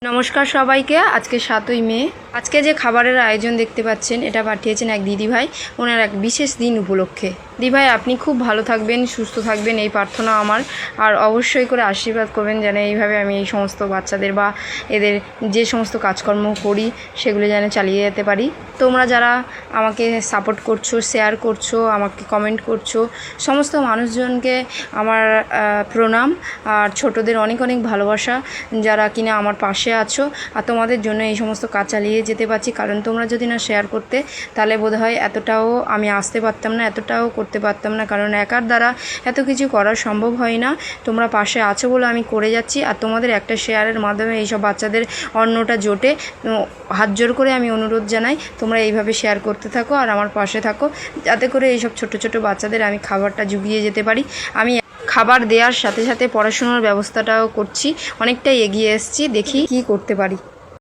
নমস্কার সবাইকে। আজকে 7ই মে। আজকে যে খাবারের আয়োজন দেখতে পাচ্ছেন এটা পাঠিয়েছেন এক দিদিভাই ওনার এক বিশেষ দিন উপলক্ষে। দিদিভাই আপনি খুব ভালো থাকবেন, সুস্থ থাকবেন এই প্রার্থনা আমার। আর অবশ্যই করে আশীর্বাদ করবেন যেন এইভাবে আমি এই সমস্ত বাচ্চাদের বা এদের যে সমস্ত কাজকর্ম করি সেগুলো যেন চালিয়ে যেতে পারি। তোমরা যারা আমাকে সাপোর্ট করছো, শেয়ার করছো, আমাকে কমেন্ট করছো, সমস্ত মানুষজনকে আমার প্রণাম। আর ছোটদের অনেক অনেক ভালোবাসা যারা কিনা আমার পাশে আছো। আর তোমাদের জন্য এই সমস্ত কাজ চালিয়ে যেতে পারছি, কারণ তোমরা যদি না শেয়ার করতে তাহলে বোধহয় এতটাও আমি আসতে পারতাম না, এতটাও করতে পারতাম না, কারণ একার দ্বারা এত কিছু করা সম্ভব হয় না। তোমরা পাশে আছো বলে আমি করে যাচ্ছি। আর তোমাদের একটা শেয়ারের মাধ্যমে এইসব বাচ্চাদের অন্নটা জোটে। হাত জোর করে আমি অনুরোধ জানাই তোমরা এইভাবে শেয়ার করতে থাকো আর আমার পাশে থাকো, যাতে করে এইসব ছোট ছোট বাচ্চাদের আমি খাবারটা জুগিয়ে যেতে পারি। আমি খাবার দেওয়ার সাথে সাথে পড়াশোনার ব্যবস্থাটাও করছি, অনেকটাই এগিয়ে এসেছি, দেখি কি করতে পারি।